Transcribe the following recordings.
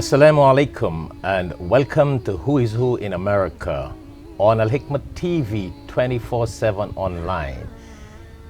Assalamu alaikum and welcome to Who is Who in America on Alhikmat TV 24/7 online.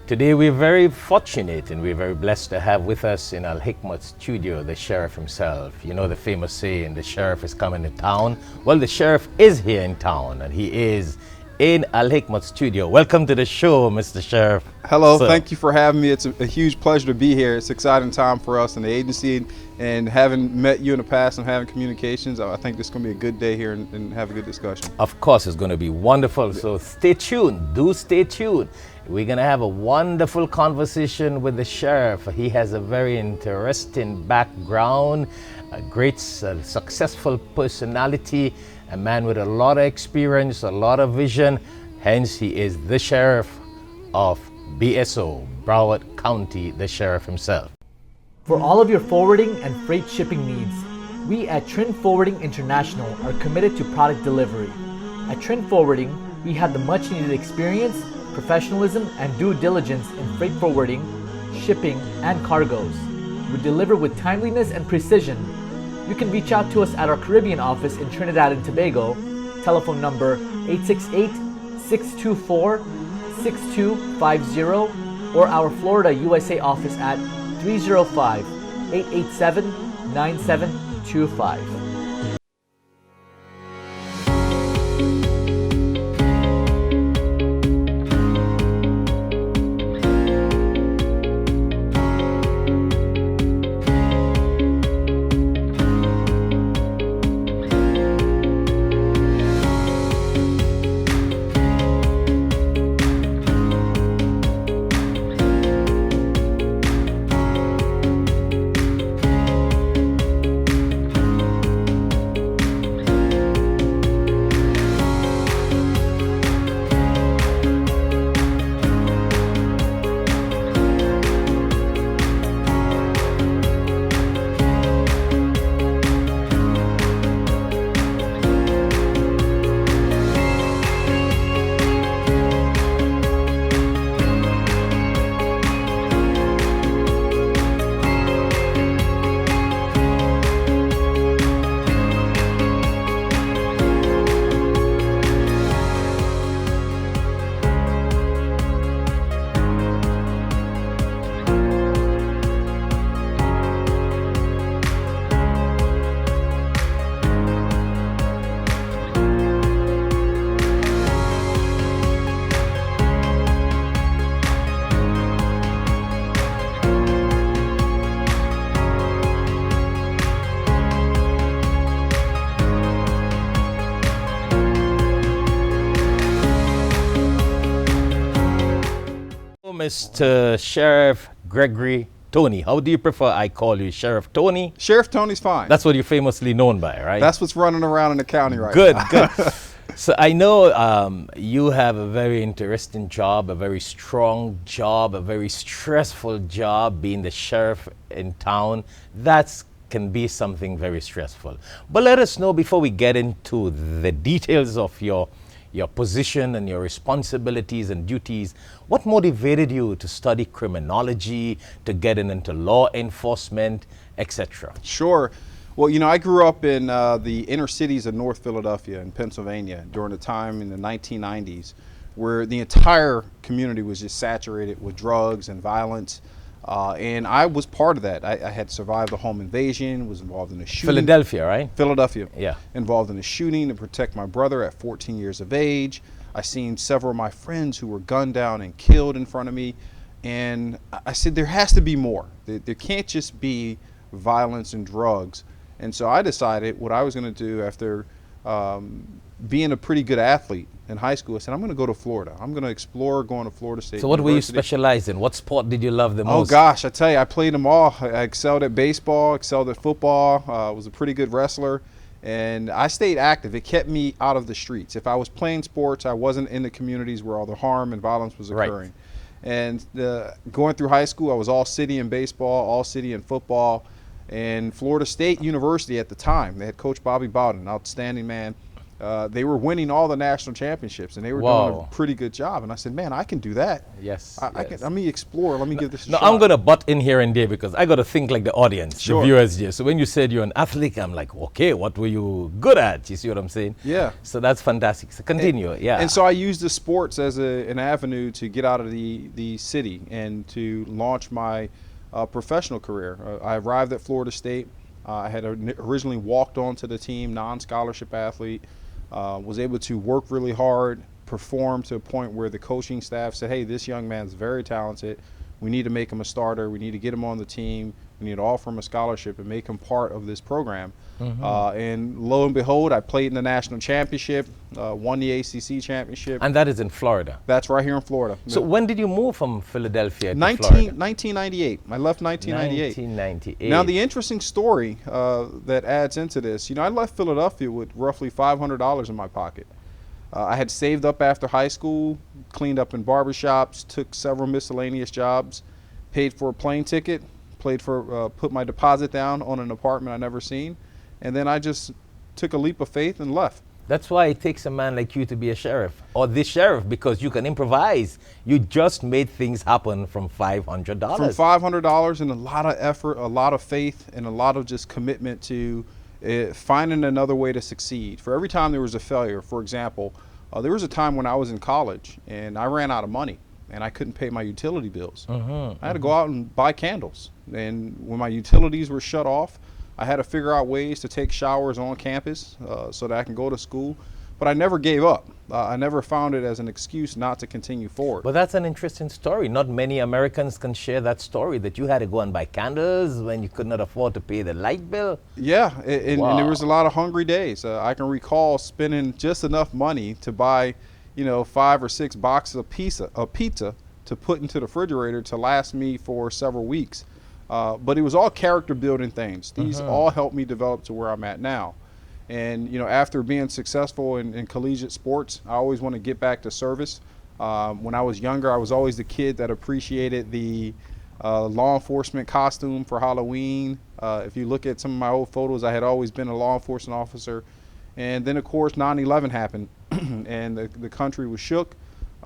Today we're very fortunate and we're very blessed to have with us in Alhikmat studio the sheriff himself. You know the famous saying, the sheriff is coming to town. Well, the sheriff is here in town and he is in Alhikmat studio. Welcome to the show, Mr. Sheriff. Hello, thank you for having me. It's a huge pleasure to be here. It's an exciting time for us in the agency, and having met you in the past and having communications, I think this is going to be a good day here and have a good discussion. Of course, it's going to be wonderful. So stay tuned. Do stay tuned. We're going to have a wonderful conversation with the sheriff. He has a very interesting background, a great successful personality, a man with a lot of experience, a lot of vision. Hence, he is the sheriff of BSO, Broward County, the sheriff himself. For all of your forwarding and freight shipping needs, we at Trin Forwarding International are committed to product delivery. At Trin Forwarding, we have the much needed experience, professionalism, and due diligence in freight forwarding, shipping, and cargoes. We deliver with timeliness and precision. You can reach out to us at our Caribbean office in Trinidad and Tobago, telephone number 868-624-6250, or our Florida USA office at 305-887-9725. Mr. Sheriff Gregory Tony. How do you prefer I call you? Sheriff Tony? Sheriff Tony's fine. That's what you're famously known by, right? That's what's running around in the county right good, now. Good. So I know you have a very interesting job, a very strong job, a very stressful job being the sheriff in town. That can be something very stressful. But let us know before we get into the details of your position and your responsibilities and duties, what motivated you to study criminology, to get into law enforcement, etc.? Sure. Well, you know, I grew up in the inner cities of North Philadelphia in Pennsylvania during a time in the 1990s where the entire community was just saturated with drugs and violence. And I was part of that. I had survived a home invasion, was involved in a shooting. Philadelphia, right? Philadelphia. Yeah. Involved in a shooting to protect my brother at 14 years of age. I seen several of my friends who were gunned down and killed in front of me. And I said, there has to be more. There can't just be violence and drugs. And so I decided what I was going to do after being a pretty good athlete in high school. I said, I'm going to go to Florida. I'm going to explore going to Florida State So what were you University. specialized in? What sport did you love the most? Oh gosh, I tell you, I played them all. I excelled at baseball, excelled at football, was a pretty good wrestler, and I stayed active. It kept me out of the streets. If I was playing sports, I wasn't in the communities where all the harm and violence was occurring. Right. And going through high school, I was all city in baseball, all city in football, and Florida State University at the time, they had Coach Bobby Bowden, an outstanding man. they were winning all the national championships, and they were doing Wow. a pretty good job. And I said, man, I can do that. Yes. I can. Let me explore. Let me give this a No, shot. I'm going to butt in here and there because I got to think like the audience, Sure. the viewers here. So when you said you're an athlete, I'm like, okay, what were you good at? You see what I'm saying? Yeah. So that's fantastic. So continue. Yeah. And so I used the sports as an avenue to get out of the city and to launch my professional career. I arrived at Florida State. I had originally walked onto the team, non-scholarship athlete, was able to work really hard, perform to a point where the coaching staff said, hey, this young man's very talented. We need to make him a starter. We need to get him on the team. We need to offer him a scholarship and make him part of this program. And lo and behold, I played in the national championship, won the ACC championship. And that is in Florida. That's right here in Florida. So when did you move from Philadelphia to 1998. I left 1998. 1998. Now the interesting story that adds into this, I left Philadelphia with roughly $500 in my pocket. I had saved up after high school, cleaned up in barbershops, took several miscellaneous jobs, paid for a plane ticket, put my deposit down on an apartment I never seen, and then I just took a leap of faith and left. That's why it takes a man like you to be a sheriff or this sheriff, because you can improvise. You just made things happen from $500. From $500 and a lot of effort, a lot of faith, and a lot of just commitment to finding another way to succeed. For every time there was a failure, for example, there was a time when I was in college and I ran out of money and I couldn't pay my utility bills. I had to go out and buy candles. And when my utilities were shut off, I had to figure out ways to take showers on campus so that I can go to school. But I never gave up. I never found it as an excuse not to continue forward. But that's an interesting story. Not many Americans can share that story, that you had to go and buy candles when you could not afford to pay the light bill. Yeah, and Wow. there was a lot of hungry days. I can recall spending just enough money to buy, 5 or 6 boxes of pizza to put into the refrigerator to last me for several weeks. But it was all character building things. These all helped me develop to where I'm at now. And after being successful in collegiate sports, I always want to get back to service. When I was younger, I was always the kid that appreciated the law enforcement costume for Halloween. If you look at some of my old photos, I had always been a law enforcement officer. And then, of course, 9/11 happened, and the country was shook.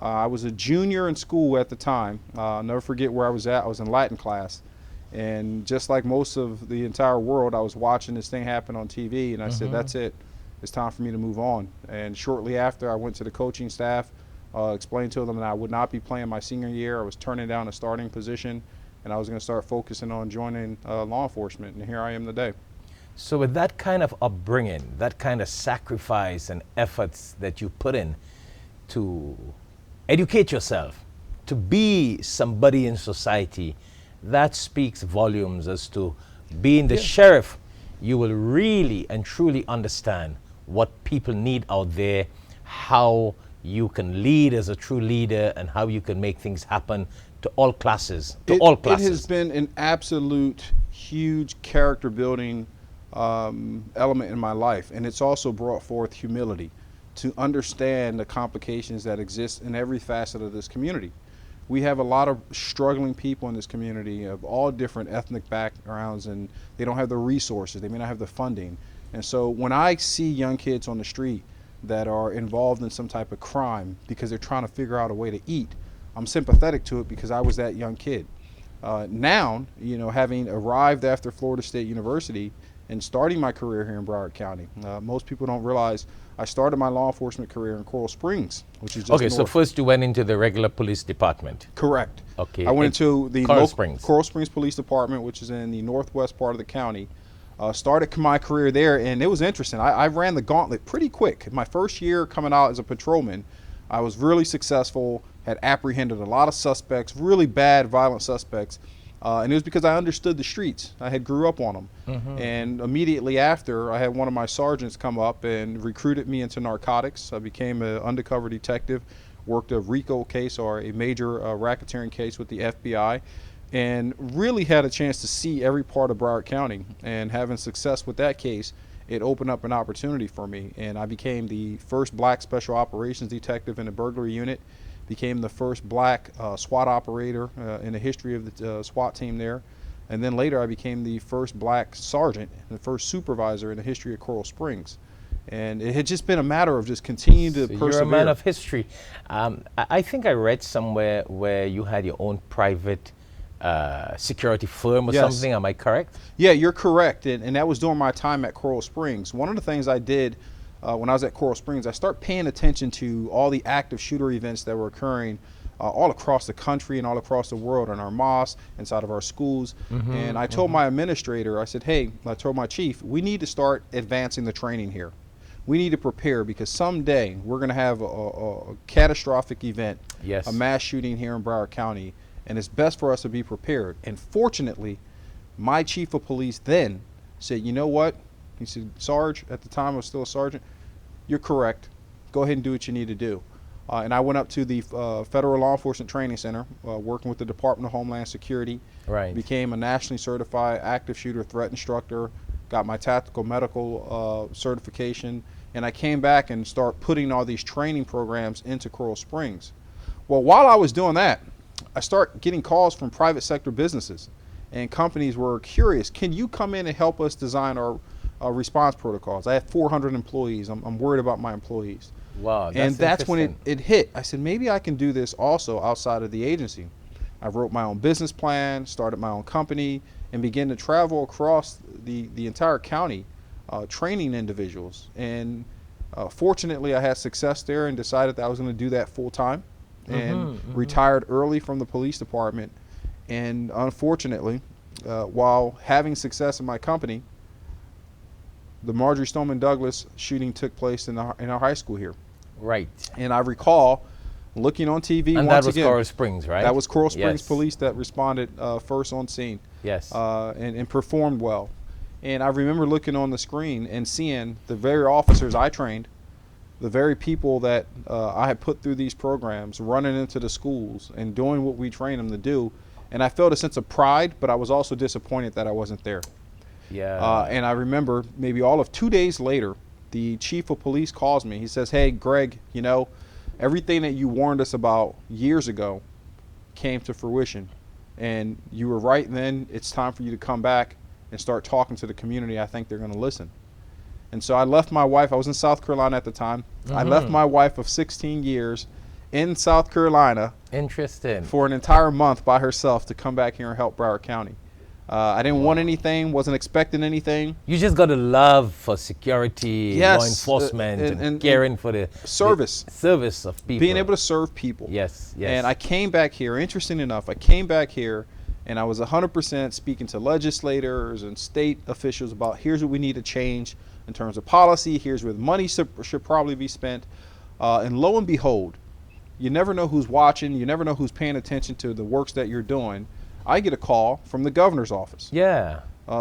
I was a junior in school at the time. I'll never forget where I was at. I was in Latin class. And just like most of the entire world, I was watching this thing happen on TV, and I said, that's it. It's time for me to move on. And shortly after, I went to the coaching staff, explained to them that I would not be playing my senior year. I was turning down a starting position, and I was going to start focusing on joining law enforcement, and here I am today. So with that kind of upbringing, that kind of sacrifice and efforts that you put in to educate yourself, to be somebody in society, that speaks volumes as to being the sheriff. You will really and truly understand what people need out there, how you can lead as a true leader, and how you can make things happen to all classes, It has been an absolute huge character building element in my life, and it's also brought forth humility to understand the complications that exist in every facet of this community. We have a lot of struggling people in this community of all different ethnic backgrounds, and they don't have the resources, they may not have the funding. And so when I see young kids on the street that are involved in some type of crime because they're trying to figure out a way to eat, I'm sympathetic to it because I was that young kid. Now, having arrived after Florida State University and starting my career here in Broward County, most people don't realize I started my law enforcement career in Coral Springs, which is just Okay, so north. first you went into the regular police department. Correct. Okay. I went into the Coral Coral Springs Police Department, which is in the northwest part of the county. Started my career there, and it was interesting. I ran the gauntlet pretty quick. My first year coming out as a patrolman, I was really successful, had apprehended a lot of suspects, really bad, violent suspects. And it was because I understood the streets. I had grew up on them. And immediately after, I had one of my sergeants come up and recruited me into narcotics. I became an undercover detective, worked a RICO case, or a major racketeering case with the FBI, and really had a chance to see every part of Broward County. And having success with that case, it opened up an opportunity for me. And I became the first black special operations detective in a burglary unit, became the first black SWAT operator in the history of the SWAT team there. And then later I became the first black sergeant and the first supervisor in the history of Coral Springs. And it had just been a matter of just continuing to persevere. You're a man of history. I think I read somewhere where you had your own private security firm or something. Am I correct? Yeah, you're correct. And that was during my time at Coral Springs. One of the things I did when I was at Coral Springs, I started paying attention to all the active shooter events that were occurring all across the country and all across the world, in our mosques, inside of our schools. And I told my administrator, I said, hey, I told my chief, we need to start advancing the training here. We need to prepare, because someday we're going to have a catastrophic event, a mass shooting here in Broward County, and it's best for us to be prepared. And fortunately, my chief of police then said, you know what? He said, Sarge, at the time I was still a sergeant, you're correct. Go ahead and do what you need to do. And I went up to the Federal Law Enforcement Training Center, working with the Department of Homeland Security. Became a nationally certified active shooter threat instructor, got my tactical medical certification, and I came back and started putting all these training programs into Coral Springs. Well, while I was doing that, I started getting calls from private sector businesses, and companies were curious, can you come in and help us design our response protocols? I had 400 employees. I'm worried about my employees. Wow, and that's when it hit. I said, maybe I can do this also outside of the agency. I wrote my own business plan, started my own company, and began to travel across the entire county training individuals. And fortunately, I had success there and decided that I was going to do that full time, and retired early from the police department. And unfortunately, while having success in my company, the Marjorie Stoneman Douglas shooting took place in our high school here. And I recall looking on TV and once that was again. Coral Springs, right? That was Coral Springs Police that responded first on scene. And performed well. And I remember looking on the screen and seeing the very officers I trained, the very people that I had put through these programs, running into the schools and doing what we trained them to do. And I felt a sense of pride, but I was also disappointed that I wasn't there. And I remember maybe all of 2 days later, the chief of police calls me. He says, hey, Greg, you know, everything that you warned us about years ago came to fruition. And you were right then. It's time for you to come back and start talking to the community. I think they're going to listen. And so I left my wife. I was in South Carolina at the time. I left my wife of 16 years in South Carolina. For an entire month by herself to come back here and help Broward County. I didn't want anything, wasn't expecting anything. You just got a love for security, law enforcement, and caring for the service of people. Being able to serve people. Yes. And I came back here, interesting enough, I came back here and I was 100% speaking to legislators and state officials about here's what we need to change in terms of policy, here's where the money should probably be spent. And lo and behold, you never know who's watching, you never know who's paying attention to the works that you're doing. I get a call from the governor's office.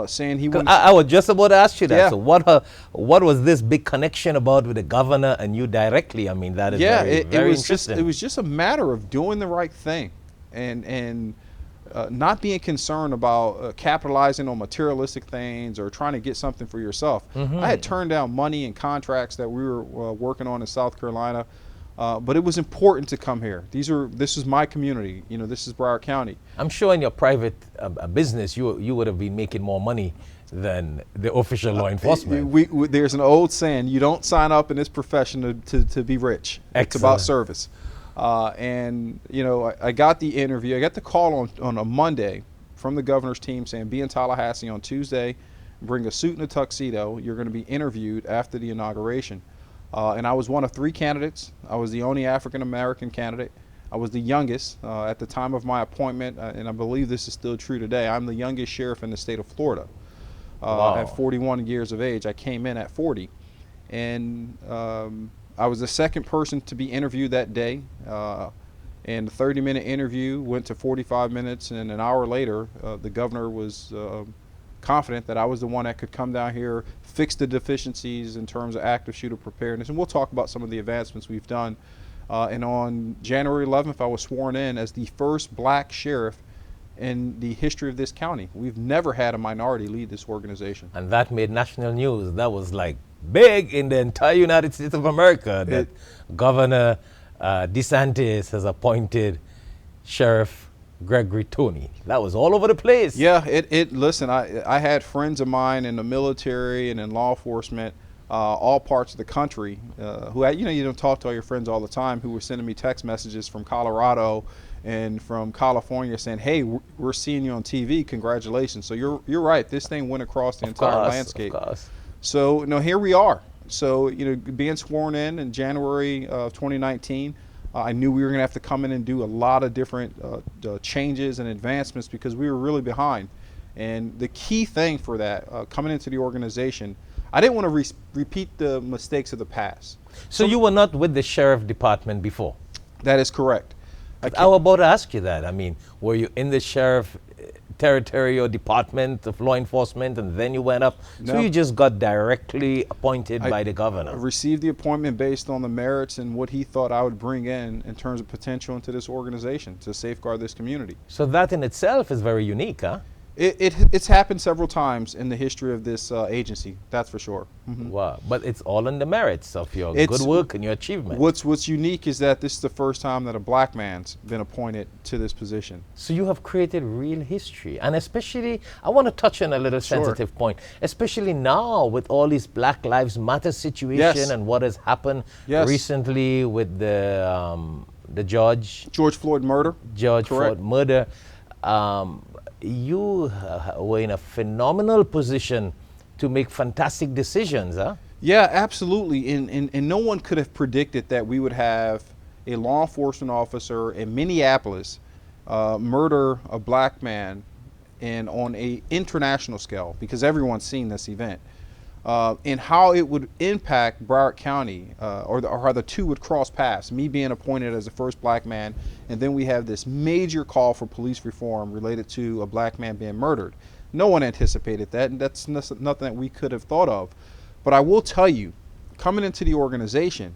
Saying he wouldn't. I was just about to ask you that. So what was this big connection about with the governor and you directly? I mean, that is very interesting. It was just a matter of doing the right thing and not being concerned about capitalizing on materialistic things or trying to get something for yourself. I had turned down money and contracts that we were working on in South Carolina. But it was important to come here. This is my community. You know, this is Broward County. I'm sure in your private business, you would have been making more money than the official law enforcement. There's an old saying: you don't sign up in this profession to be rich. It's about service. And you know, I got the interview. I got the call on a Monday from the governor's team saying, "Be in Tallahassee on Tuesday. Bring a suit and a tuxedo. You're going to be interviewed after the inauguration." And I was one of 3 candidates. I was the only African-American candidate. I was the youngest at the time of my appointment, and I believe this is still true today. I'm the youngest sheriff in the state of Florida. At 41 years of age. I came in at 40. And I was the second person to be interviewed that day. And the 30-minute interview went to 45 minutes, and an hour later, the governor was confident that I was the one that could come down here, fix the deficiencies in terms of active shooter preparedness. And we'll talk about some of the advancements we've done. And on January 11th, I was sworn in as the first black sheriff in the history of this county. We've never had a minority lead this organization. And that made national news. That was like big in the entire United States of America that Governor DeSantis has appointed Sheriff Gregory Tony. That was all over the place. Listen, I had friends of mine in the military and in law enforcement all parts of the country, who had, you don't talk to all your friends all the time, who were sending me text messages from Colorado and from California saying, hey, we're seeing you on TV, congratulations. So you're right, this thing went across the entire landscape. Of course. So here we are. So being sworn in January of 2019, I knew we were going to have to come in and do a lot of different changes and advancements because we were really behind. And the key thing for that, coming into the organization, I didn't want to repeat the mistakes of the past. So you were not with the sheriff department before? That is correct. I was about to ask you that. I mean, were you in the sheriff territorial department of law enforcement and then you went up? No. So you just got directly appointed by the governor? I received the appointment based on the merits and what he thought I would bring in terms of potential into this organization to safeguard this community. So that in itself is very unique, huh? It's happened several times in the history of this agency, that's for sure. Mm-hmm. Wow, but it's all on the merits of your good work and your achievement. What's unique is that this is the first time that a black man's been appointed to this position. So you have created real history, and especially, I want to touch on a little sensitive point, especially now with all these Black Lives Matter situation and what has happened recently with the George Floyd murder. Floyd murder. You were in a phenomenal position to make fantastic decisions, huh? Yeah, absolutely. And no one could have predicted that we would have a law enforcement officer in Minneapolis murder a black man and on a international scale, because everyone's seen this event, and how it would impact Broward County, or how the two would cross paths, me being appointed as the first black man, and then we have this major call for police reform related to a black man being murdered. No one anticipated that, and that's nothing that we could have thought of. But I will tell you, coming into the organization,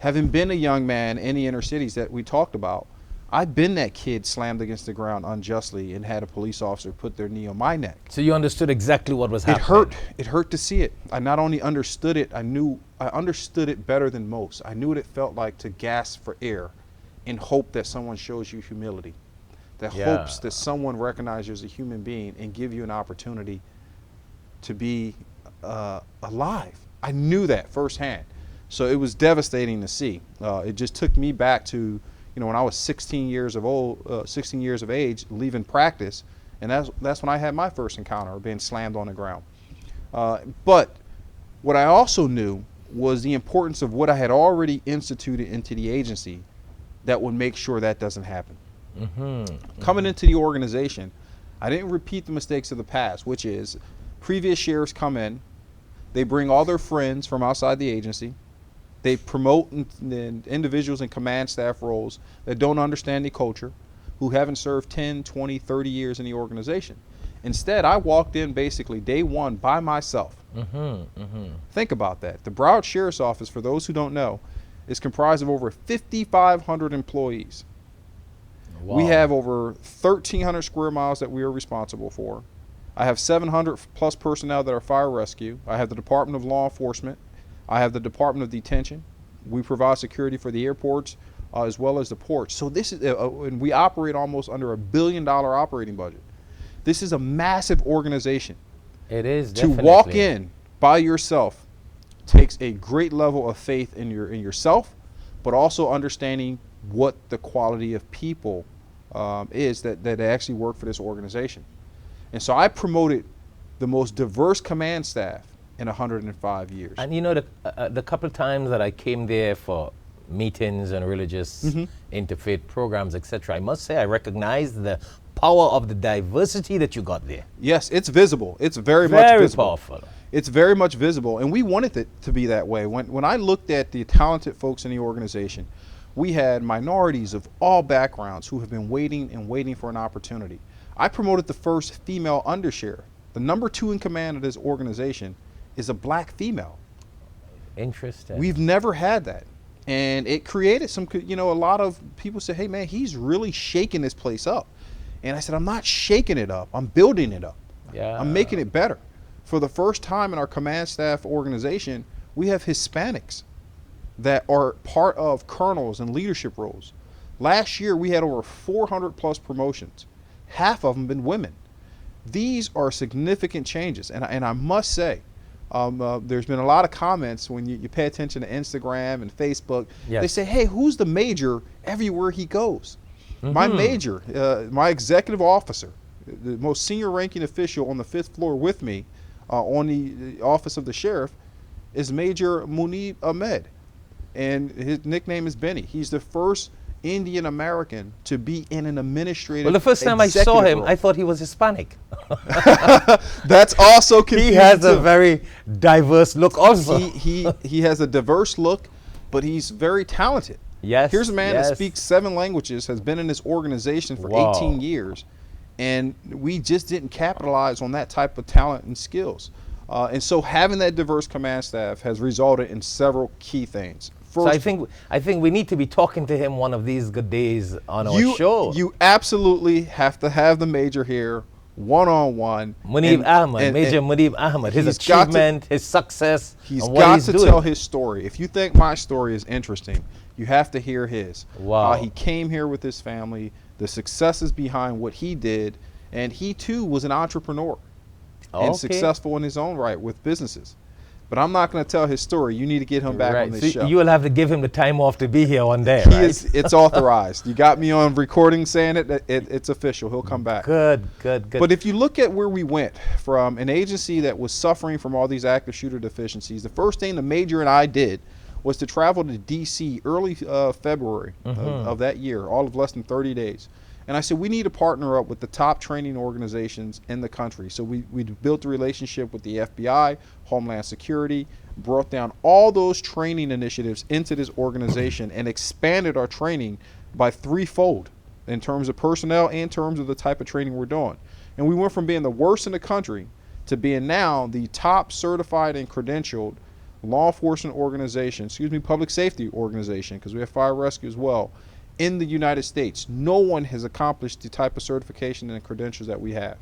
having been a young man in the inner cities that we talked about, I've been that kid slammed against the ground unjustly and had a police officer put their knee on my neck. So you understood exactly what was happening. It hurt to see it. I not only understood it, I understood it better than most. I knew what it felt like to gasp for air in hope that someone shows you humility, that hopes that someone recognizes you as a human being and give you an opportunity to be alive. I knew that firsthand. So it was devastating to see. It just took me back to, when I was 16 years of age, leaving practice, and that's when I had my first encounter of being slammed on the ground. But what I also knew was the importance of what I had already instituted into the agency that would make sure that doesn't happen. Coming into the organization, I didn't repeat the mistakes of the past, which is previous sheriffs come in, they bring all their friends from outside the agency, they promote individuals in command staff roles that don't understand the culture, who haven't served 10, 20, 30 years in the organization. Instead, I walked in basically day one by myself. Think about that. The Broward Sheriff's Office, for those who don't know, is comprised of over 5,500 employees. Wow. We have over 1,300 square miles that we are responsible for. I have 700 plus personnel that are fire rescue. I have the Department of Law Enforcement. I have the Department of Detention. We provide security for the airports as well as the ports. So this is, and we operate almost under $1 billion operating budget. This is a massive organization. It is, definitely. To walk in by yourself takes a great level of faith in yourself, but also understanding what the quality of people is that actually work for this organization. And so I promoted the most diverse command staff in 105 years. And the couple times that I came there for meetings and religious interfaith programs, etc., I must say I recognized the power of the diversity that you got there. Yes, it's visible. It's very much visible. Powerful. It's very much visible, and we wanted it to be that way. When I looked at the talented folks in the organization, we had minorities of all backgrounds who have been waiting and waiting for an opportunity. I promoted the first female undersheriff. The number 2 in command of this organization is a black female. Interesting. We've never had that. And it created some, a lot of people say, hey man, he's really shaking this place up. And I said, I'm not shaking it up, I'm building it up. Yeah. I'm making it better. For the first time in our command staff organization, we have Hispanics that are part of colonels and leadership roles. Last year, we had over 400 plus promotions. Half of them been women. These are significant changes. And I must say, There's been a lot of comments when you pay attention to Instagram and Facebook. Yes. They say, hey, who's the major everywhere he goes? My major, my executive officer, the most senior ranking official on the 5th floor with me on the office of the sheriff, is Major Munib Ahmed. And his nickname is Benny. He's the first Indian American to be in an administrative. Well, the first time I saw him, I thought he was Hispanic. That's also confusing. He has a very diverse look also. He has a diverse look, but he's very talented. Yes. Here's a man that speaks 7 languages, has been in this organization for 18 years, and we just didn't capitalize on that type of talent and skills. And so having that diverse command staff has resulted in several key things. First, so I think we need to be talking to him one of these good days on our show. You absolutely have to have the major here one-on-one. Munib Ahmed, Major Munib Ahmed, his achievement, his success, he's and what got he's to doing. tell his story. If you think my story is interesting, you have to hear his. Wow. He came here with his family, the successes behind what he did, and he too was an entrepreneur and successful in his own right with businesses. But I'm not going to tell his story. You need to get him back on this show. You will have to give him the time off to be here one day, It's authorized. You got me on recording saying it's official. He'll come back. Good. But if you look at where we went from an agency that was suffering from all these active shooter deficiencies, the first thing the major and I did was to travel to D.C. early February of that year, all of less than 30 days. And I said, we need to partner up with the top training organizations in the country. So we built a relationship with the FBI, Homeland Security, brought down all those training initiatives into this organization and expanded our training by 3-fold in terms of personnel and in terms of the type of training we're doing. And we went from being the worst in the country to being now the top certified and credentialed law enforcement organization, public safety organization, because we have fire rescue as well, in the United States. No one has accomplished the type of certification and credentials that we have.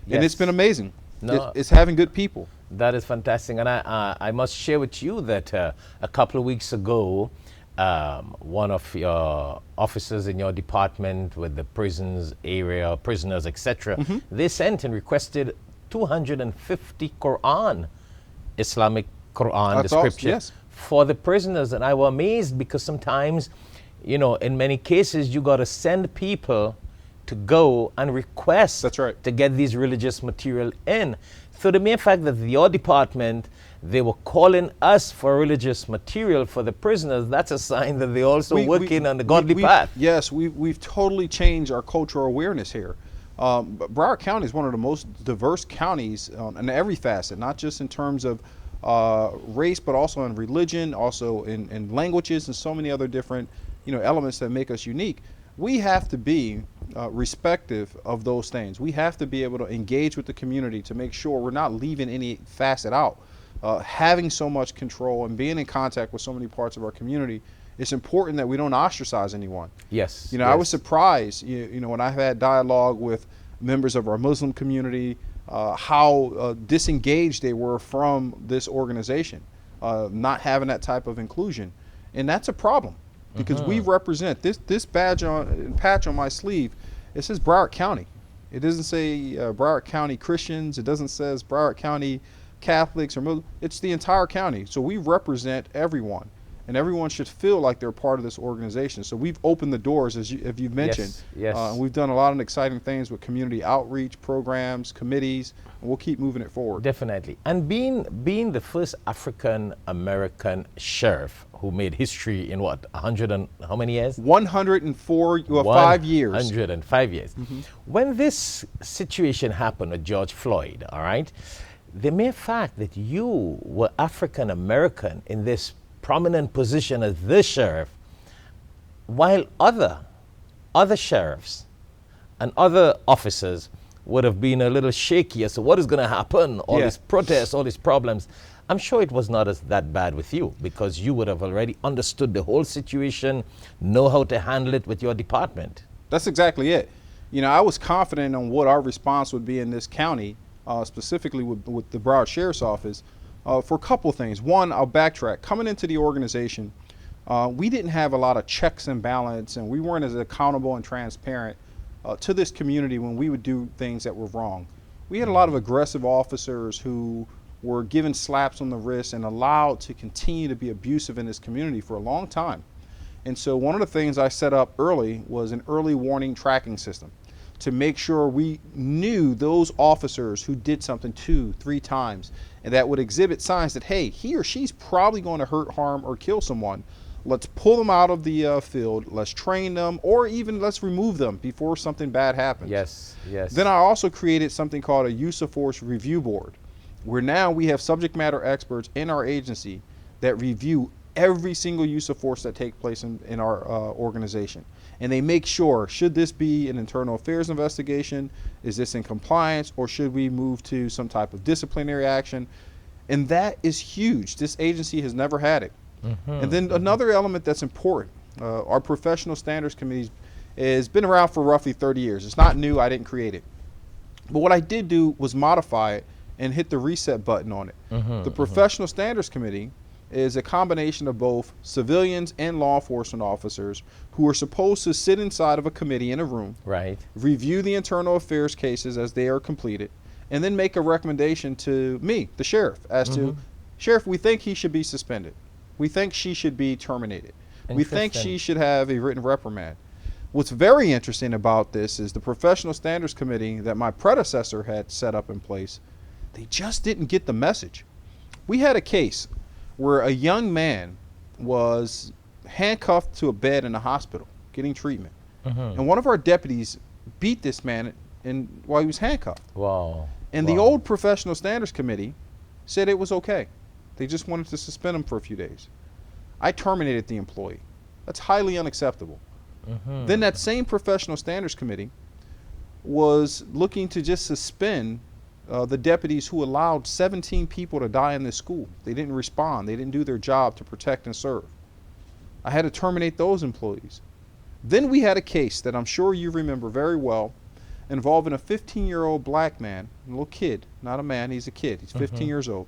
Yes. And it's been amazing. It's having good people. That is fantastic. And I must share with you that a couple of weeks ago, one of your officers in your department with the prisons area, prisoners, etc., they sent and requested 250 Islamic Quran descriptions for the prisoners. And I was amazed because sometimes, in many cases, you got to send people to go and request to get these religious material in. So the mere fact that your department, they were calling us for religious material for the prisoners, that's a sign that they're also working on the godly path. Yes, we've totally changed our cultural awareness here. Broward County is one of the most diverse counties in every facet, not just in terms of race, but also in religion, also in languages, and so many other different elements that make us unique. We have to be respective of those things. We have to be able to engage with the community to make sure we're not leaving any facet out. Having so much control and being in contact with so many parts of our community, it's important that we don't ostracize anyone. Yes. I was surprised, when I had dialogue with members of our Muslim community, how disengaged they were from this organization, not having that type of inclusion. And that's a problem. Because we represent this patch on my sleeve. It says Broward County. It doesn't say Broward County Christians. It doesn't say Broward County Catholics or Muslims. It's the entire county. So we represent everyone, and everyone should feel like they're part of this organization. So we've opened the doors, as you've mentioned. Yes. We've done a lot of exciting things with community outreach programs, committees, and we'll keep moving it forward. Definitely. And being the first African American sheriff who made history in 100 and how many years? 104, 5 years. 105 years. When this situation happened with George Floyd, all right, the mere fact that you were African American in this prominent position as the sheriff, while other sheriffs and other officers would have been a little shaky as to what is going to happen, all these protests, all these problems. I'm sure it was not that bad with you, because you would have already understood the whole situation, know how to handle it with your department. That's exactly it. I was confident on what our response would be in this county, specifically with the Broward Sheriff's Office, for a couple of things. One, I'll backtrack. Coming into the organization, we didn't have a lot of checks and balance, and we weren't as accountable and transparent to this community when we would do things that were wrong. We had a lot of aggressive officers who were given slaps on the wrist and allowed to continue to be abusive in this community for a long time. And so one of the things I set up early was an early warning tracking system to make sure we knew those officers who did something 2, 3 times and that would exhibit signs that, hey, he or she's probably going to hurt, harm, or kill someone. Let's pull them out of the field, let's train them, or even let's remove them before something bad happens. Yes, yes. Then I also created something called a use of force review board, where now we have subject matter experts in our agency that review every single use of force that takes place in our organization. And they make sure, should this be an internal affairs investigation? Is this in compliance? Or should we move to some type of disciplinary action? And that is huge. This agency has never had it. And then another element that's important, our professional standards committee has been around for roughly 30 years. It's not new, I didn't create it. But what I did do was modify it and hit the reset button on it. The professional standards committee is a combination of both civilians and law enforcement officers who are supposed to sit inside of a committee in a room, right, review the internal affairs cases as they are completed, and then make a recommendation to me, the sheriff, as to, Sheriff, we think he should be suspended. We think she should be terminated. We think she should have a written reprimand. What's very interesting about this is the professional standards committee that my predecessor had set up in place, they just didn't get the message. We had a case where a young man was handcuffed to a bed in a hospital getting treatment. And one of our deputies beat this man while he was handcuffed. Wow. And the old professional standards committee said it was okay. They just wanted to suspend him for a few days. I terminated the employee. That's highly unacceptable. Then that same professional standards committee was looking to just suspend the deputies who allowed 17 people to die in this school. They didn't respond. They didn't do their job to protect and serve. I had to terminate those employees. Then we had a case that I'm sure you remember very well involving a 15-year-old black man, a little kid, not a man, he's a kid, he's 15 years old,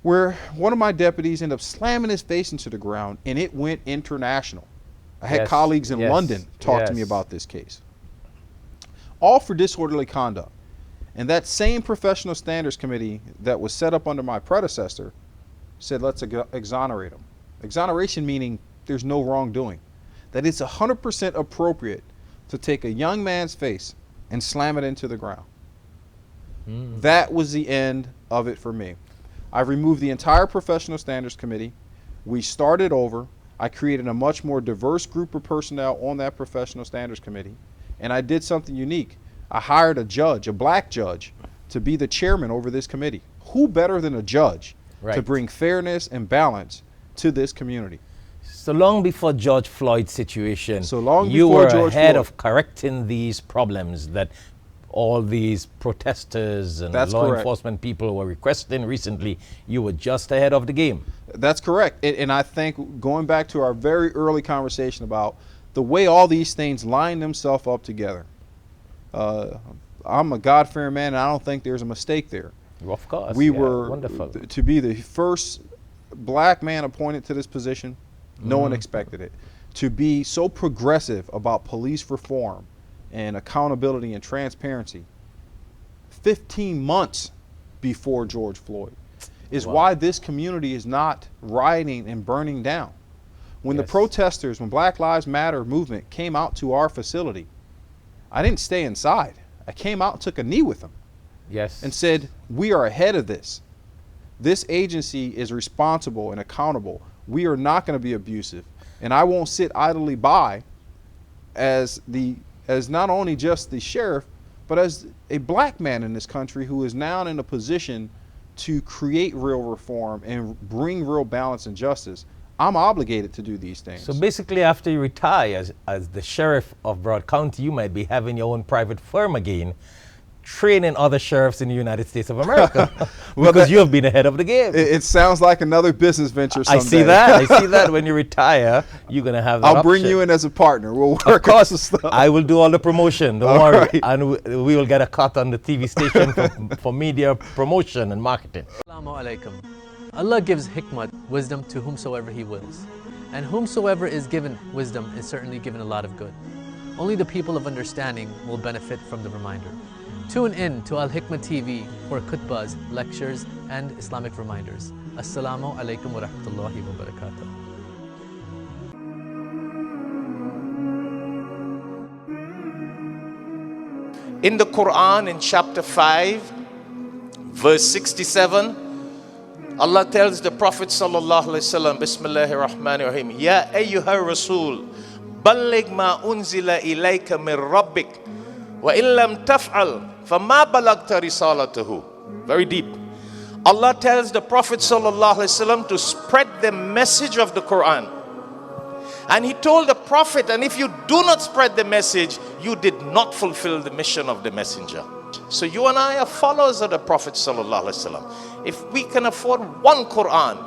where one of my deputies ended up slamming his face into the ground and it went international. I had colleagues in London talk to me about this case. All for disorderly conduct. And that same professional standards committee that was set up under my predecessor said, let's exonerate him. Exoneration meaning there's no wrongdoing. That it's 100% appropriate to take a young man's face and slam it into the ground. That was the end of it for me. I removed the entire professional standards committee. We started over. I created a much more diverse group of personnel on that professional standards committee. And I did something unique. I hired a judge, a black judge, to be the chairman over this committee. Who better than a judge to bring fairness and balance to this community? So long before George Floyd's situation, you were ahead of correcting these problems that all these protesters and law enforcement people were requesting recently. You were just ahead of the game. That's correct. And I think going back to our very early conversation about the way all these things line themselves up together, I'm a God-fearing man, and I don't think there's a mistake there. Of course. We were wonderful. To be the first black man appointed to this position. No one expected it. To be so progressive about police reform and accountability and transparency 15 months before George Floyd is why this community is not rioting and burning down. When the protesters, when Black Lives Matter movement came out to our facility, I didn't stay inside. I came out and took a knee with them. And said, we are ahead of this. This agency is responsible and accountable. We are not going to be abusive. And I won't sit idly by as not only just the sheriff, but as a black man in this country who is now in a position to create real reform and bring real balance and justice. I'm obligated to do these things. So basically, after you retire as the sheriff of Broad County, you might be having your own private firm again, training other sheriffs in the United States of America, because you have been ahead of the game. It sounds like another business venture someday. I see that. I see that. When you retire, you're going to have that I'll bring you in as a partner. We'll work of course, on some stuff. I will do all the promotion. Don't worry. Right. And we will get a cut on the TV station for media promotion and marketing. Assalamu alaikum. Allah gives hikmat, wisdom, to whomsoever He wills. And whomsoever is given wisdom is certainly given a lot of good. Only the people of understanding will benefit from the reminder. Tune in to Alhikmat TV for khutbahs, lectures, and Islamic reminders. Assalamu alaikum wa rahmatullahi wa barakatuh. In the Quran, in chapter 5, verse 67, Allah tells the Prophet sallallahu alaihi wasallam, Bismillahir Rahmanir Rahim, Ya ayyuhar Rasul, balligh ma unzila ilayka min rabbik, wa in lam taf'al, fama balagta risalatahu. Very deep. Allah tells the Prophet sallallahu alaihi wasallam to spread the message of the Quran. And he told the Prophet, and if you do not spread the message, you did not fulfill the mission of the messenger. So you and I are followers of the Prophet sallallahu alaihi wasallam. If we can afford one Quran,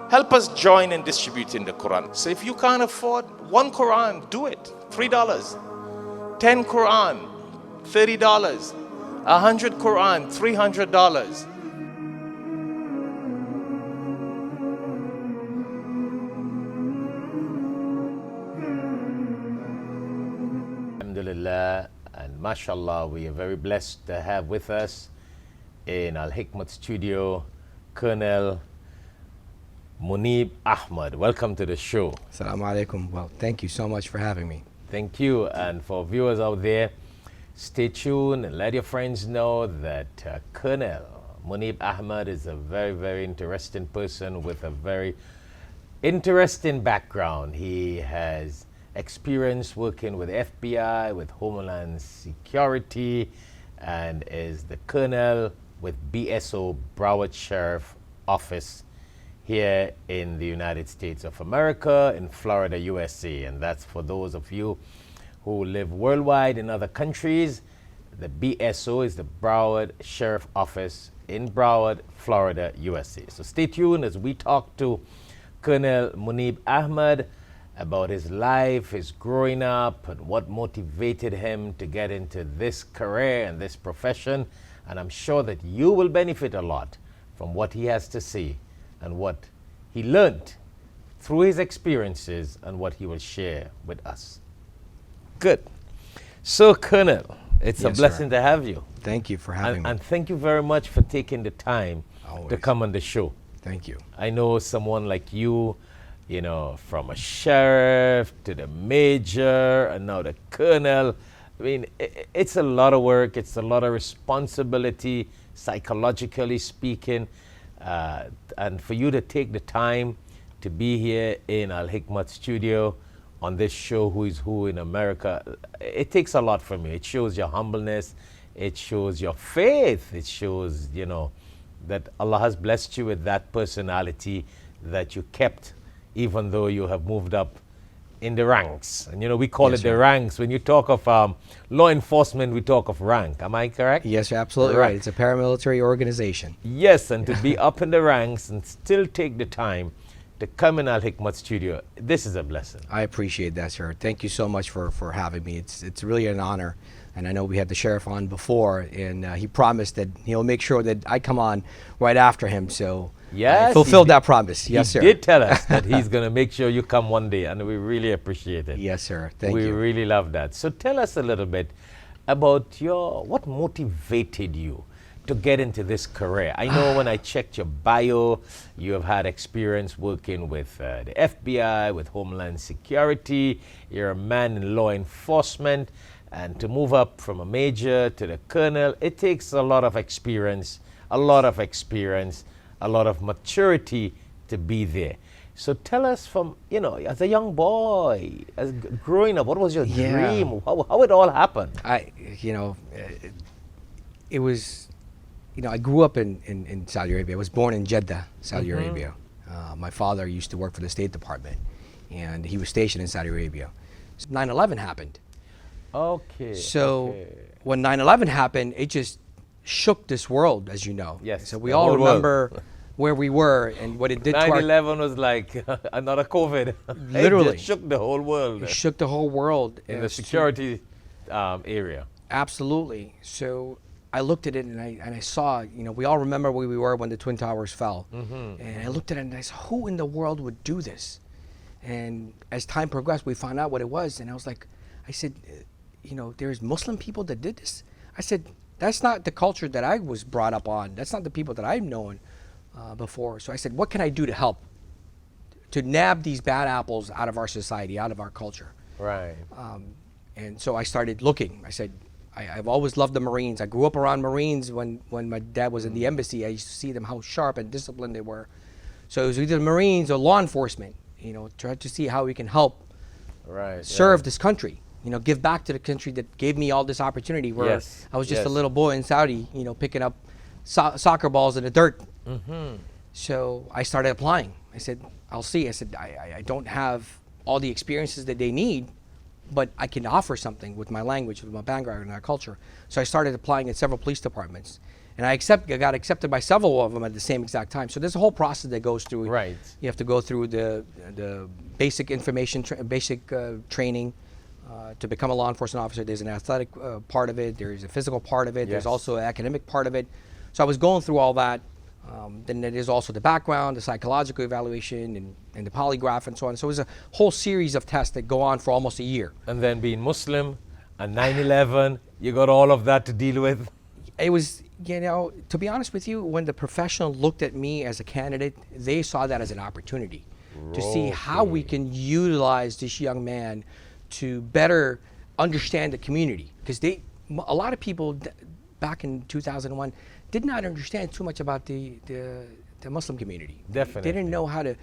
help us join in distributing the Quran. So if you can't afford one Quran, do it. $3. 10 Quran, $30. 100 Quran, $300. Alhamdulillah, and mashallah, we are very blessed to have with us in Alhikmat studio Colonel Munib Ahmad. Welcome to the show. Assalamu alaikum. Well, thank you so much for having me. Thank you. And for viewers out there, stay tuned and let your friends know that Colonel Munib Ahmad is a very, very interesting person with a very interesting background. He has experience working with FBI, with Homeland Security, and is the colonel with BSO, Broward Sheriff Office, here in the United States of America, in Florida, USA. And that's for those of you who live worldwide in other countries. The BSO is the Broward Sheriff Office in Broward, Florida, USA. So stay tuned as we talk to Colonel Munib Ahmad about his life, his growing up, and what motivated him to get into this career and this profession. And I'm sure that you will benefit a lot from what he has to say and what he learned through his experiences and what he will share with us. Good. So, Colonel, it's a blessing to have you. Thank you for having me. And thank you very much for taking the time to come on the show. Thank you. I know someone like you, you know, from a sheriff to the major and now the colonel. I mean, it's a lot of work. It's a lot of responsibility, psychologically speaking. And for you to take the time to be here in Alhikmat studio on this show, Who is Who in America, it takes a lot from you. It shows your humbleness. It shows your faith. It shows, you know, that Allah has blessed you with that personality that you kept even though you have moved up in the ranks. And, you know, we call it the ranks. When you talk of law enforcement, we talk of rank. Am I correct? Yes, you're absolutely right. It's a paramilitary organization. Yes, and to be up in the ranks and still take the time to come in Al-Hikmat studio, this is a blessing. I appreciate that, sir. Thank you so much for having me. It's really an honor. And I know we had the sheriff on before, and he promised that he'll make sure that I come on right after him. So yes, I fulfilled that promise. Yes, sir. He did tell us that he's going to make sure you come one day, and we really appreciate it. Yes, sir. Thank you. We really love that. So tell us a little bit about what motivated you to get into this career. I know when I checked your bio, you have had experience working with the FBI, with Homeland Security. You're a man in law enforcement. And to move up from a major to the colonel, it takes a lot of experience, a lot of maturity to be there. So tell us from, you know, as a young boy, as growing up, what was your dream? How it all happened? It was, I grew up in Saudi Arabia. I was born in Jeddah, Saudi Arabia. My father used to work for the State Department, and he was stationed in Saudi Arabia. So 9/11 happened. Okay. So when 9/11 happened, it just shook this world, as you know. Yes. So we all remember where we were and what it did to our... 9/11 was like another COVID. Literally. It just shook the whole world. It shook the whole world. In the security area. Absolutely. So I looked at it and I saw, we all remember where we were when the Twin Towers fell. And I looked at it and I said, who in the world would do this? And as time progressed, we found out what it was. And I said, there's Muslim people that did this? I said, That's not the culture that I was brought up on. That's not the people that I've known before. So I said, what can I do to help? To nab these bad apples out of our society, out of our culture. Right. And so I started looking. I said, I've always loved the Marines. I grew up around Marines when my dad was in the embassy. I used to see them, how sharp and disciplined they were. So it was either the Marines or law enforcement, you know, try to see how we can help serve this country, you know, give back to the country that gave me all this opportunity where I was just a little boy in Saudi, you know, picking up soccer balls in the dirt. So I started applying. I said, I'll see. I said, I don't have all the experiences that they need, but I can offer something with my language, with my background and our culture. So I started applying at several police departments. And I got accepted by several of them at the same exact time. So there's a whole process that goes through. Right. You have to go through the basic information, training to become a law enforcement officer. There's an athletic part of it. There's a physical part of it. There's also an academic part of it. So I was going through all that. Then there is also the background, the psychological evaluation, and the polygraph, and so on. So it was a whole series of tests that go on for almost a year. And then being Muslim and 9/11, you got all of that to deal with. It was, you know, to be honest with you, when the professional looked at me as a candidate, they saw that as an opportunity to see how we can utilize this young man to better understand the community. Because a lot of people back in 2001 did not understand too much about the Muslim community. Definitely. They didn't know how to,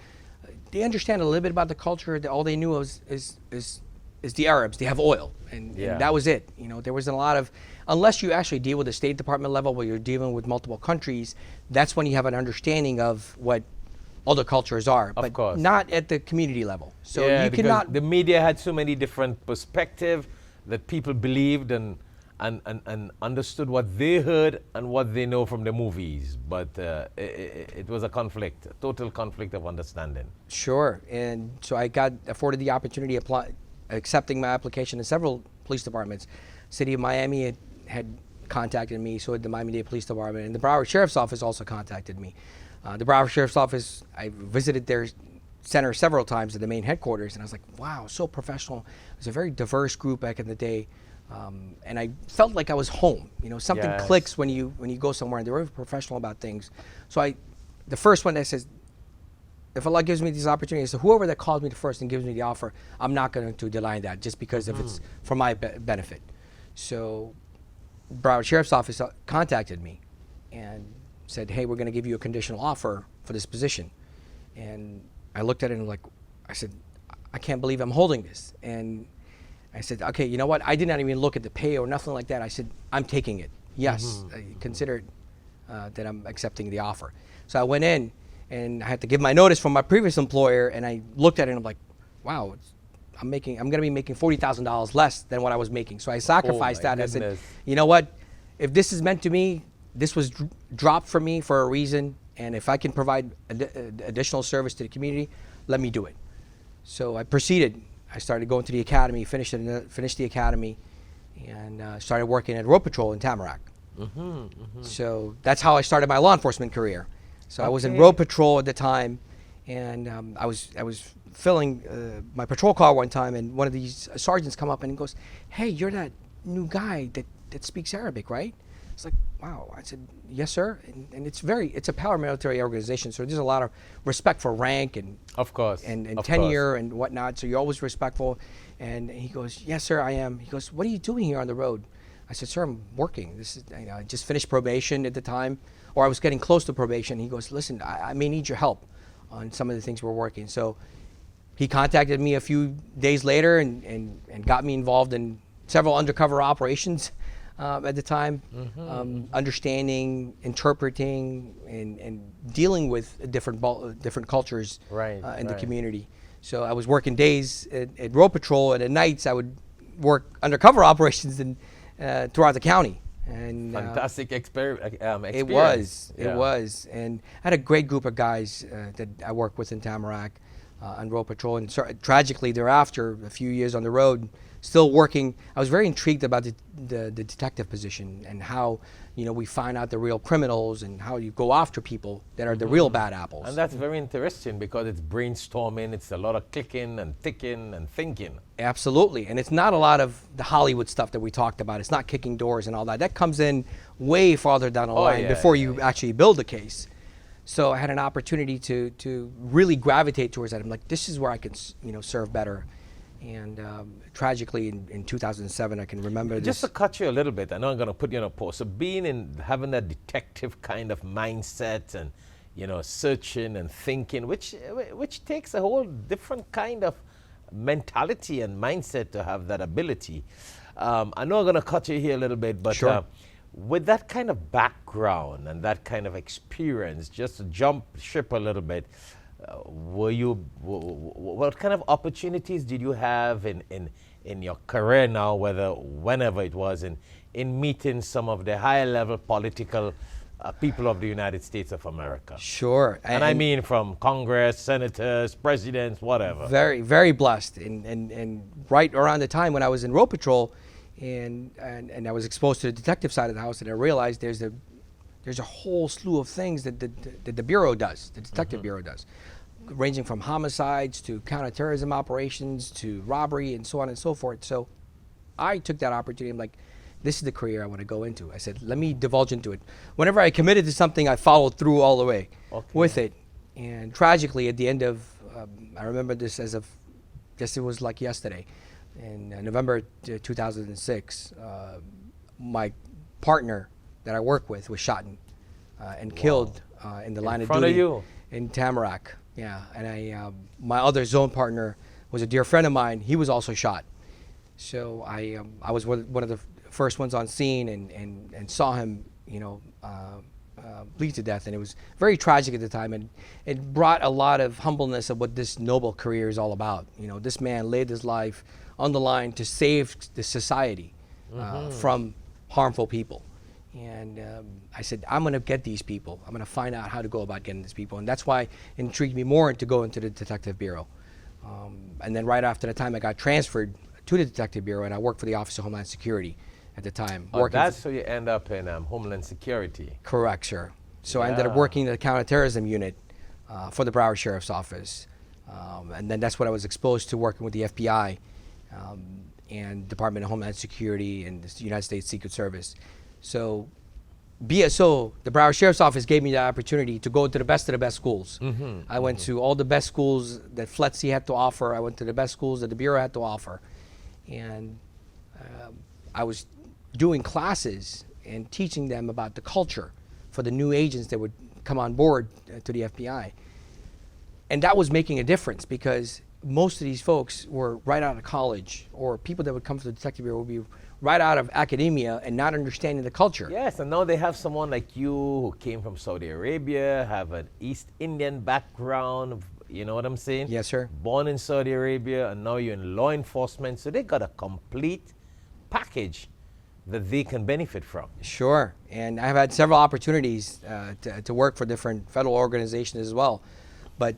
they understand a little bit about the culture. All they knew is the Arabs. They have oil, and that was it. You know, there wasn't a lot of, unless you actually deal with the State Department level where you're dealing with multiple countries, that's when you have an understanding of what other cultures are, but not at the community level. So you cannot. The media had so many different perspectives that people believed and understood what they heard and what they know from the movies, but it was a conflict, a total conflict of understanding. Sure, and so I got afforded the opportunity of accepting my application in several police departments. City of Miami had contacted me, so did the Miami-Dade Police Department, and the Broward Sheriff's Office also contacted me. The Broward Sheriff's Office, I visited their center several times at the main headquarters, and I was like, wow, so professional. It was a very diverse group back in the day. And I felt like I was home. You know, something clicks when you go somewhere, and they're very professional about things. So the first one that says, if Allah gives me these opportunities, so whoever that calls me first and gives me the offer, I'm not going to deny that just because if it's for my benefit. So Broward Sheriff's Office contacted me and said, hey, we're going to give you a conditional offer for this position. And I looked at it and I said, I can't believe I'm holding this. And I said, okay, you know what? I did not even look at the pay or nothing like that. I said, I'm taking it. Yes, I considered that I'm accepting the offer. So I went in and I had to give my notice from my previous employer, and I looked at it and I'm like, wow, I'm going to be making $40,000 less than what I was making. So I sacrificed that. I said, you know what? If this is meant to me, this was dropped for me for a reason, and if I can provide additional service to the community, let me do it. So I proceeded. I started going to the academy, finished the academy, and started working at Road Patrol in Tamarack. So that's how I started my law enforcement career. So I was in Road Patrol at the time, and I was filling my patrol car one time, and one of these sergeants come up and he goes, hey, you're that new guy that speaks Arabic, right? It's like, wow. I said, yes, sir. And it's a paramilitary organization, so there's a lot of respect for rank and tenure and whatnot. So you're always respectful. And he goes, yes, sir, I am. He goes, what are you doing here on the road? I said, sir, I'm working. I just finished probation at the time, or I was getting close to probation. He goes, listen, I may need your help on some of the things we're working. So he contacted me a few days later and got me involved in several undercover operations. At the time, understanding, interpreting, and dealing with different cultures in the community. So I was working days at Road Patrol, and at nights I would work undercover operations throughout the county. And fantastic experience. It was, and I had a great group of guys that I worked with in Tamarack. on road patrol, and tragically thereafter, a few years on the road, still working. I was very intrigued about the detective position and how, you know, we find out the real criminals and how you go after people that are the real bad apples. And that's very interesting because it's brainstorming, it's a lot of clicking and ticking and thinking. Absolutely, and it's not a lot of the Hollywood stuff that we talked about. It's not kicking doors and all that. That comes in way farther down the line before you actually build a case. So I had an opportunity to really gravitate towards that. I'm like, this is where I can, you know, serve better. And tragically, in 2007, I can remember Just to cut you a little bit, I know I'm going to put you on a pause. So having that detective kind of mindset and, you know, searching and thinking, which takes a whole different kind of mentality and mindset to have that ability. I know I'm going to cut you here a little bit, but Sure. With that kind of background and that kind of experience, just to jump ship a little bit, what kind of opportunities did you have in your career now, whenever it was, in meeting some of the higher level political people of the United States of America? Sure. And I mean from Congress, senators, presidents, whatever. Very, very blessed. And right around the time when I was in road patrol, and I was exposed to the detective side of the house, and I realized there's a whole slew of things that the Bureau does, the Detective Bureau does, ranging from homicides to counterterrorism operations to robbery and so on and so forth. So I took that opportunity. I'm like, this is the career I want to go into. I said, let me divulge into it. Whenever I committed to something, I followed through all the way with it. And tragically, at the end of, I remember this as of, guess it was like yesterday, in November 2006, my partner that I work with was shot and killed in the line of duty. In front of you? In Tamarack, yeah. And my other zone partner was a dear friend of mine. He was also shot. So I was one of the first ones on scene and saw him, you know, bleed to death. And it was very tragic at the time. And it brought a lot of humbleness of what this noble career is all about. You know, this man laid his life on the line to save the society from harmful people. And I said, I'm going to get these people. I'm going to find out how to go about getting these people. And that's why it intrigued me more to go into the Detective Bureau. And then right after the time, I got transferred to the Detective Bureau, and I worked for the Office of Homeland Security at the time. That's so you end up in Homeland Security. Correct, sir. So I ended up working in the counterterrorism unit for the Broward Sheriff's Office. And then that's what I was exposed to, working with the FBI and Department of Homeland Security and the United States Secret Service. So BSO, the Broward Sheriff's Office, gave me the opportunity to go to the best of the best schools. I went to all the best schools that FLETC had to offer. I went to the best schools that the Bureau had to offer. And I was doing classes and teaching them about the culture for the new agents that would come on board to the FBI. And that was making a difference, because most of these folks were right out of college, or people that would come to the Detective Bureau would be right out of academia and not understanding the culture. Yes, and now they have someone like you who came from Saudi Arabia, have an East Indian background, you know what I'm saying? Yes, sir. Born in Saudi Arabia, and now you're in law enforcement, so they got a complete package that they can benefit from. Sure, and I've had several opportunities to work for different federal organizations as well, but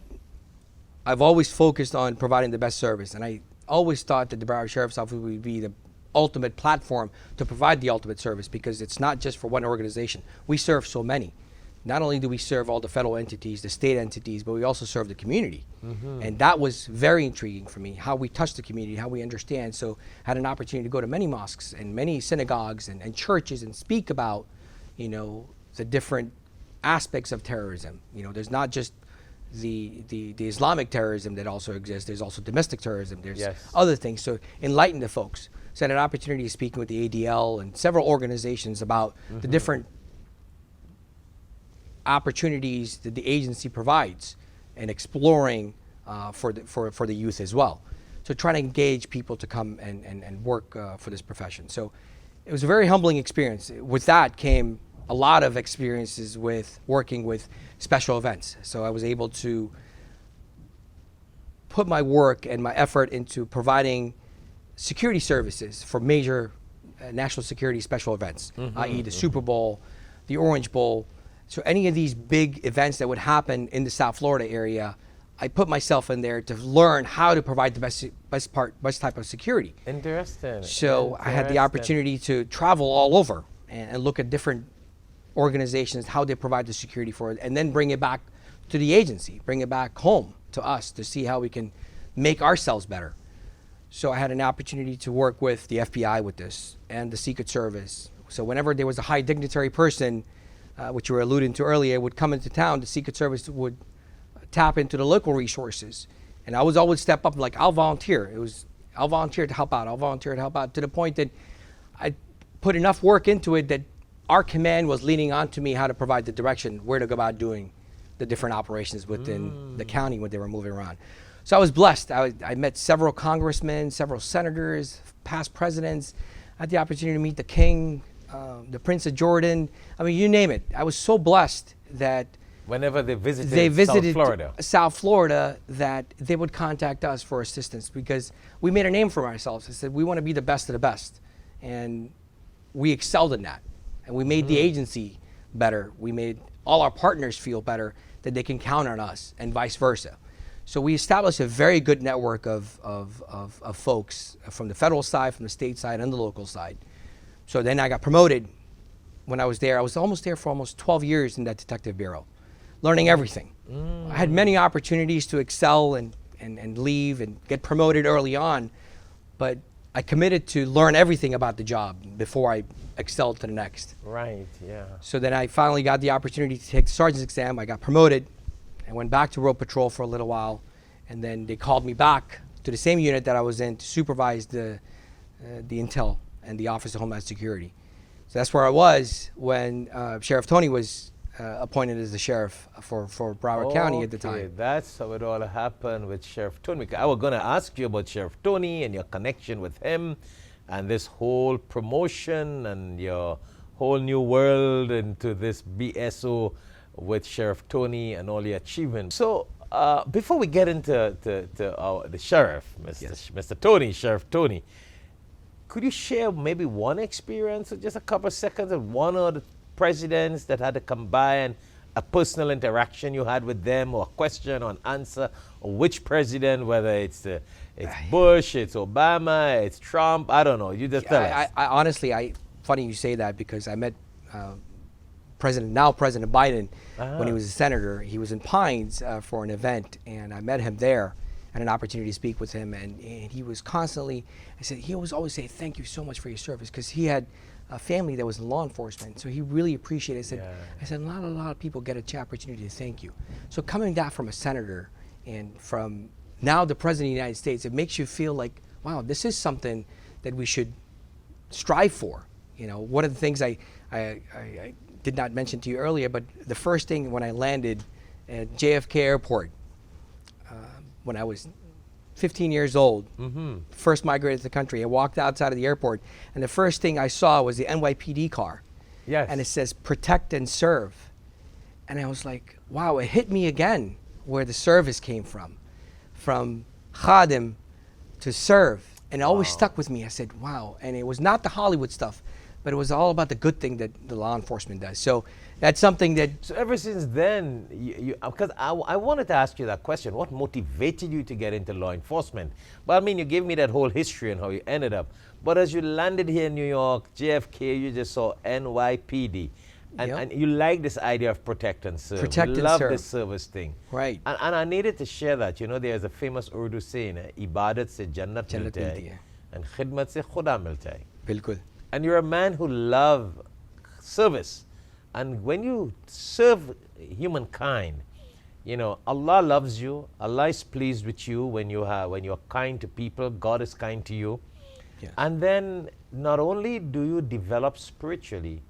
I've always focused on providing the best service, and I always thought that the Broward Sheriff's Office would be the ultimate platform to provide the ultimate service, because it's not just for one organization. We serve so many. Not only do we serve all the federal entities, the state entities, but we also serve the community. And that was very intriguing for me, how we touch the community, how we understand. So I had an opportunity to go to many mosques and many synagogues and churches and speak about, you know, the different aspects of terrorism. You know, there's not just the Islamic terrorism that also exists. There's also domestic terrorism. There's other things. So enlighten the folks. So I had an opportunity of speaking with the ADL and several organizations about the different opportunities that the agency provides, and exploring for the youth as well. So trying to engage people to come and work for this profession. So it was a very humbling experience. With that came a lot of experiences with working with special events. So I was able to put my work and my effort into providing security services for major national security special events, i.e. the Super Bowl, the Orange Bowl. So any of these big events that would happen in the South Florida area, I put myself in there to learn how to provide the best type of security. Interesting. So I had the opportunity to travel all over and look at different organizations, how they provide the security for it, and then bring it back to the agency, bring it back home to us to see how we can make ourselves better. So I had an opportunity to work with the FBI with this and the Secret Service. So whenever there was a high dignitary person, which you were alluding to earlier, would come into town, the Secret Service would tap into the local resources. And I was always step up like, I'll volunteer. I'll volunteer to help out. I'll volunteer to help out, to the point that I put enough work into it that our command was leaning on to me how to provide the direction, where to go about doing the different operations within the county when they were moving around. So I was blessed. I met several congressmen, several senators, past presidents. I had the opportunity to meet the king, the Prince of Jordan. I mean, you name it. I was so blessed that whenever they visited South Florida, that they would contact us for assistance, because we made a name for ourselves. I said, we want to be the best of the best. And we excelled in that. And we made the agency better. We made all our partners feel better, that they can count on us, and vice versa. So we established a very good network of folks from the federal side, from the state side, and the local side. So then I got promoted when I was there. I was almost there for almost 12 years in that detective bureau, learning everything. I had many opportunities to excel and leave and get promoted early on, but I committed to learn everything about the job before I excelled to the next. Right, yeah. So then I finally got the opportunity to take the sergeant's exam. I got promoted. I went back to road patrol for a little while, and then they called me back to the same unit that I was in to supervise the intel and the Office of Homeland Security. So that's where I was when Sheriff Tony was appointed as the sheriff for Broward County at the time. That's how it all happened with Sheriff Tony. I was going to ask you about Sheriff Tony and your connection with him and this whole promotion and your whole new world into this BSO with Sheriff Tony and all your achievements. So before we get into the sheriff, Mr. Tony, Sheriff Tony, could you share maybe one experience, or just a couple of seconds, of one of the presidents that had to come by, and a personal interaction you had with them, or a question or an answer, or which president, whether it's Bush, it's Obama, it's Trump, I don't know. You just tell us. I honestly, funny you say that, because I met now President Biden when he was a senator. He was in Pines for an event, and I met him there. Had an opportunity to speak with him, and he was constantly, he always say, thank you so much for your service, because he had a family that was in law enforcement, so he really appreciated it. I said, not a lot of people get a opportunity to thank you. So coming down from a senator and from now the President of the United States, it makes you feel like, wow, this is something that we should strive for. You know, one of the things I did not mention to you earlier, but the first thing when I landed at JFK Airport, when I was 15 years old, first migrated to the country, I walked outside of the airport, and the first thing I saw was the NYPD car. Yes. And it says, protect and serve. And I was like, wow, it hit me again where the service came from khadim to serve. And it always stuck with me. I said, wow. And it was not the Hollywood stuff, but it was all about the good thing that the law enforcement does. So that's something that... So ever since then, because I wanted to ask you that question, what motivated you to get into law enforcement? But I mean, you gave me that whole history and how you ended up. But as you landed here in New York, JFK, you just saw NYPD. And you like this idea of protect and serve. Protect and love serve. this service thing. Right. And I needed to share that. You know, there's a famous Urdu saying, Ibadat se Jannat milte hai, and Khidmat se Khuda milte hai. Bilkul. And you're a man who loves service. And when you serve humankind, you know, Allah loves you. Allah is pleased with you when you're kind to people. God is kind to you. Yes. And then not only do you develop spiritually,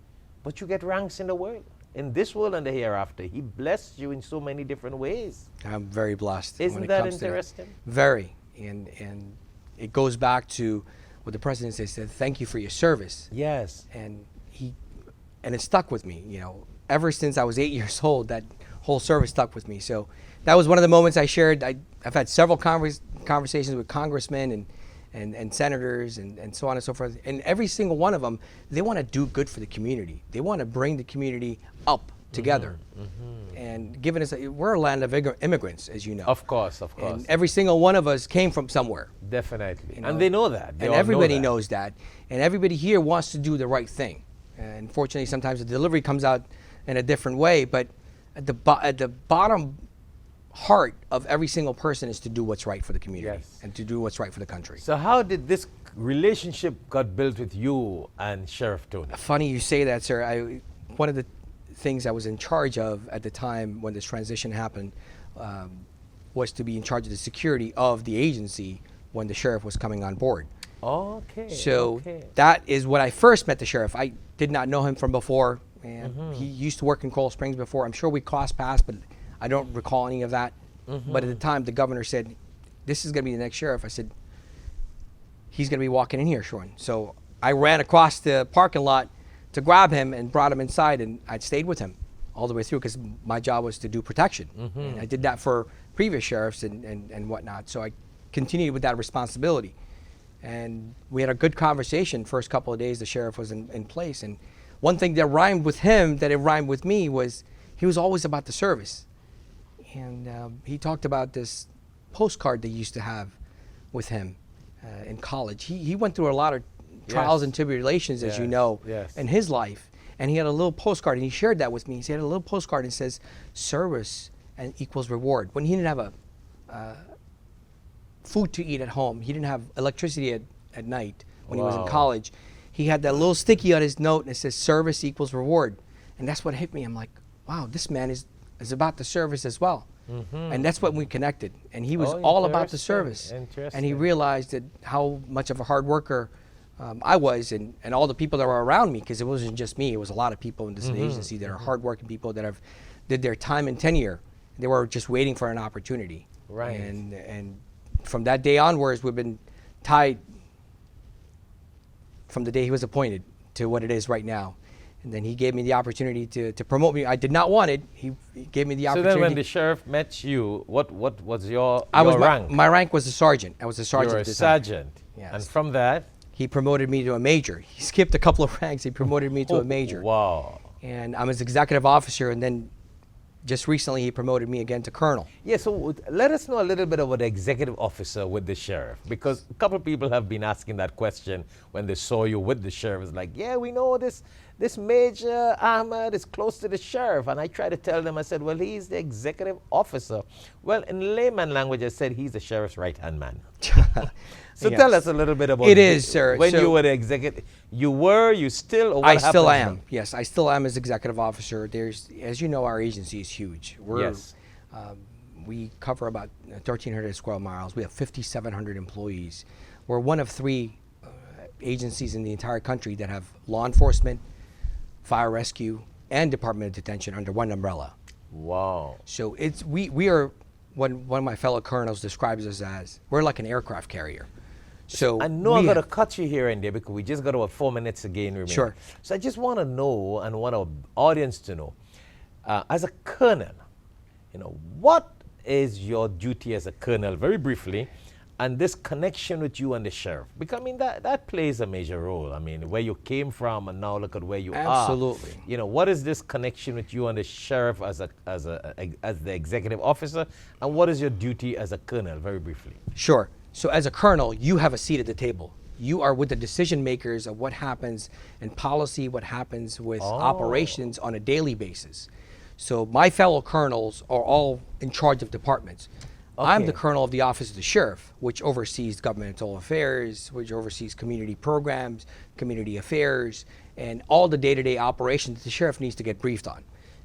but you get ranks in the world, in this world and the hereafter. He blessed you in so many different ways. I'm very blessed. Isn't that interesting? Very. And it goes back to what the president said, thank you for your service. Yes. And it stuck with me, you know. Ever since I was 8 years old, that whole service stuck with me. So that was one of the moments I shared. I've had several conversations with congressmen and senators and so on and so forth. And every single one of them, they want to do good for the community. They want to bring the community up together. And given us, we're a land of immigrants, as you know. Of course, of course. And every single one of us came from somewhere. Definitely. You know? And they know that. They And all everybody know that. knows that. And everybody here wants to do the right thing. And unfortunately, sometimes the delivery comes out in a different way, but at the bottom heart of every single person is to do what's right for the community and to do what's right for the country. So how did this relationship got built with you and Sheriff Tony? Funny you say that, sir. One of the things I was in charge of at the time when this transition happened was to be in charge of the security of the agency when the sheriff was coming on board. Okay. So that is when I first met the sheriff. I did not know him from before, and he used to work in Coral Springs before. I'm sure we crossed paths, but I don't recall any of that. But at the time, the governor said, "This is going to be the next sheriff." I said, "He's going to be walking in here, Sean." So I ran across the parking lot to grab him and brought him inside, and I stayed with him all the way through because my job was to do protection. And I did that for previous sheriffs and whatnot. So I continued with that responsibility. And we had a good conversation first couple of days the sheriff was in place. And one thing that rhymed with him, that it rhymed with me, was he was always about the service. And he talked about this postcard they used to have with him in college. He went through a lot of trials and tribulations, as you know, in his life. And he had a little postcard, and he shared that with me. He had a little postcard, and it says, "Service and equals reward." When he didn't have food to eat at home, he didn't have electricity at night when he was in college, he had that little sticky on his note, and it says, "Service equals reward." And that's what hit me. I'm like, wow, this man is about the service as well. And that's when we connected. And he was all about the service. And he realized that how much of a hard worker I was, and all the people that were around me, because it wasn't just me, it was a lot of people in this agency that are hardworking people that have did their time and tenure. They were just waiting for an opportunity. Right. And from that day onwards, we've been tied from the day he was appointed to what it is right now. And then he gave me the opportunity to promote me. I did not want it. He gave me the opportunity. So then when the sheriff met you, what was your rank? My rank was a sergeant. I was a sergeant. You were a sergeant. Yes. And from that? He promoted me to a major. He skipped a couple of ranks. He promoted me to a major. Wow. And I'm his executive officer, and then just recently he promoted me again to colonel. Yeah, so let us know a little bit about the executive officer with the sheriff, because a couple of people have been asking that question when they saw you with the sheriff. It's like, yeah, we know this Major Ahmed is close to the sheriff. And I try to tell them, I said, well, he's the executive officer. Well, in layman language, I said he's the sheriff's right-hand man. So Yes. Tell us a little bit about it. Is, sir. When so you were the executive, you still, or what I still am. happened? Yes, I still am as executive officer. There's, as you know, our agency is huge. We cover about 1,300 square miles. We have 5,700 employees. We're one of 3 agencies in the entire country that have law enforcement, fire rescue, and Department of Detention under one umbrella. Wow. So we are, one of my fellow colonels describes us as, we're like an aircraft carrier. So I know I'm going to cut you here and there because we just got about 4 minutes again remaining. Sure. So I just want to know, and want our audience to know, as a colonel, what is your duty as a colonel, very briefly, and this connection with you and the sheriff? Because, I mean, that plays a major role. I mean, where you came from and now look at where you are. Absolutely. What is this connection with you and the sheriff as the executive officer, and what is your duty as a colonel, very briefly? Sure. So as a colonel, you have a seat at the table. You are with the decision makers of what happens in policy, what happens with operations on a daily basis. So my fellow colonels are all in charge of departments. Okay. I'm the colonel of the Office of the Sheriff, which oversees governmental affairs, which oversees community programs, community affairs, and all the day-to-day operations that the sheriff needs to get briefed on,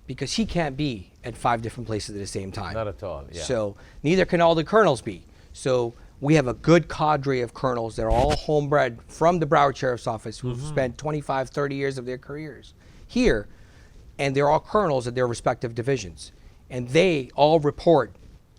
because he can't be at 5 different places at the same time. Not at all, yeah. So neither can all the colonels be. So we have a good cadre of colonels that are all homebred from the Broward Sheriff's Office who've spent 25, 30 years of their careers here, and they're all colonels at their respective divisions. And they all report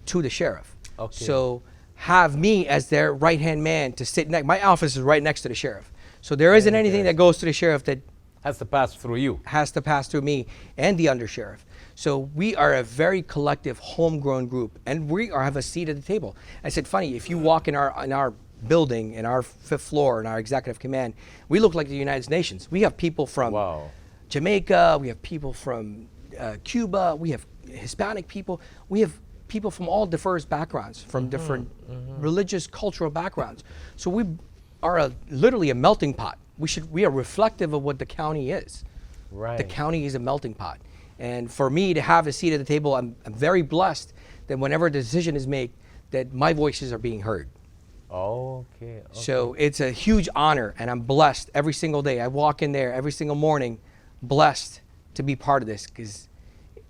to the sheriff. Okay. So have me as their right-hand man to sit next. My office is right next to the sheriff. So there isn't anything that goes to the sheriff that has to pass through you. Has to pass through me and the undersheriff. So we are a very collective, homegrown group, and we have a seat at the table. I said, funny, if you walk in our building, in our 5th floor, in our executive command, we look like the United Nations. We have people from Jamaica, we have people from Cuba, we have Hispanic people, we have people from all diverse backgrounds, from different religious, cultural backgrounds. So we are literally a melting pot. We are reflective of what the county is. Right. The county is a melting pot. And for me to have a seat at the table, I'm very blessed that whenever a decision is made, that my voices are being heard. Okay. So it's a huge honor, and I'm blessed every single day. I walk in there every single morning, blessed to be part of this, because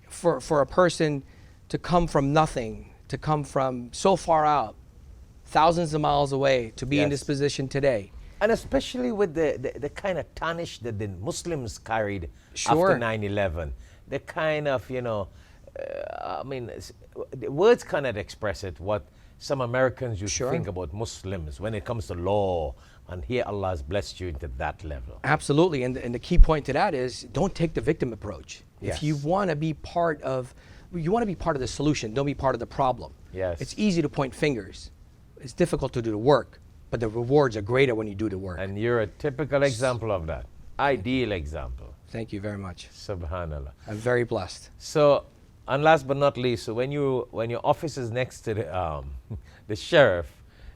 for a person to come from nothing, to come from so far out, thousands of miles away, to be in this position today. And especially with the kind of tarnish that the Muslims carried Sure. after 9/11. The kind of, I mean, the words cannot express it, what some Americans used to think about Muslims when it comes to law. And here Allah has blessed you into that level. Absolutely, and the key point to that is don't take the victim approach. Yes. If you want to be part of the solution, don't be part of the problem. Yes. It's easy to point fingers. It's difficult to do the work, but the rewards are greater when you do the work. And you're a typical example of that. Ideal example. Thank you very much. Subhanallah. I'm very blessed. So, and last but not least, so when your office is next to the sheriff,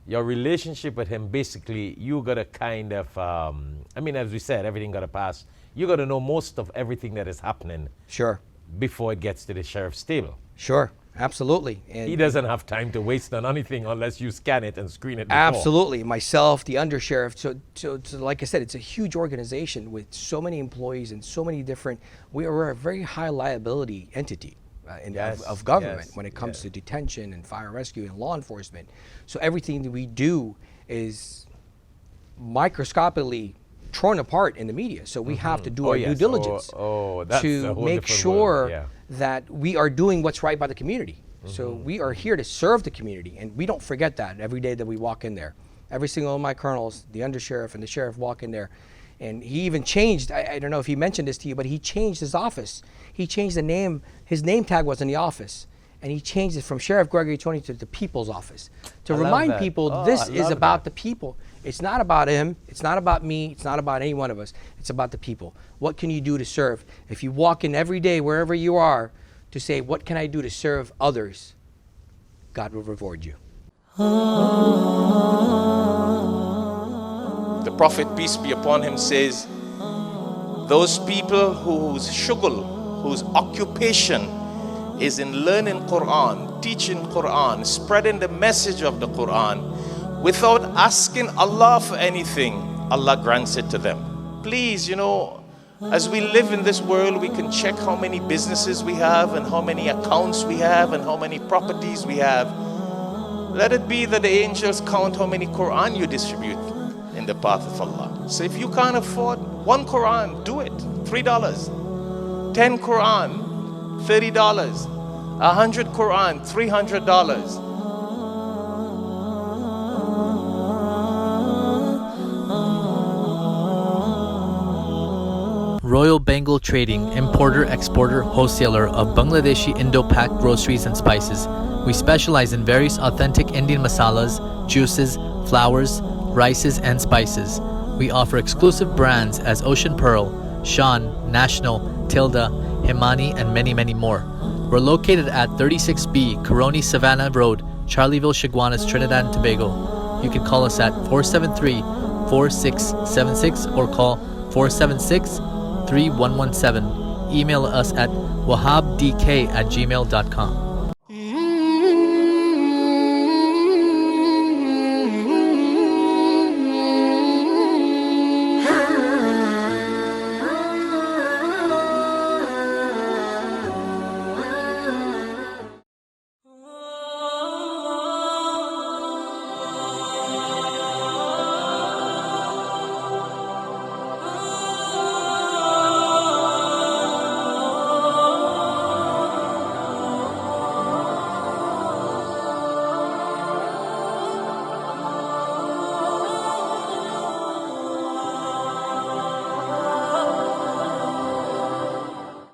your relationship with him, basically, you got to kind of, I mean, as we said, everything got to pass. You got to know most of everything that is happening Sure. before it gets to the sheriff's table. Sure. Absolutely. And He doesn't have time to waste on anything unless you scan it and screen it before. absolutely. Myself, the undersheriff. So like I said, it's a huge organization with so many employees and so many different. We're a very high liability entity of government when it comes to detention and fire rescue and law enforcement. So everything that we do is microscopically torn apart in the media. So we have to do our due diligence that's a to whole make different sure world. Yeah. that we are doing what's right by the community. So we are here to serve the community, and we don't forget that every day that we walk in there. Every single one of my colonels, the undersheriff and the sheriff walk in there. And he even changed, I don't know if he mentioned this to you, but he changed his office. He changed the name, his name tag was in the office. And he changed it from Sheriff Gregory Tony to the People's Office. To remind people this is about the people. It's not about him, it's not about me, it's not about any one of us. It's about the people. What can you do to serve? If you walk in every day, wherever you are, to say, what can I do to serve others? God will reward you. The Prophet, peace be upon him, says, those people whose shughul, whose occupation is in learning Quran, teaching Quran, spreading the message of the Quran, without asking Allah for anything, Allah grants it to them. Please, as we live in this world, we can check how many businesses we have and how many accounts we have and how many properties we have. Let it be that the angels count how many Quran you distribute in the path of Allah. So if you can't afford one Quran, do it. $3. 10 Quran, $30. 100 Quran, $300. Royal Bengal Trading, importer, exporter, wholesaler of Bangladeshi Indo-Pak groceries and spices. We specialize in various authentic Indian masalas, juices, flours, rices, and spices. We offer exclusive brands as Ocean Pearl, Shan, National, Tilda, Himani, and many, many more. We're located at 36B Coroni Savannah Road, Charleville, Chaguanas, Trinidad and Tobago. You can call us at 473-4676 or call 476-3117. Email us at wahabdk@gmail.com.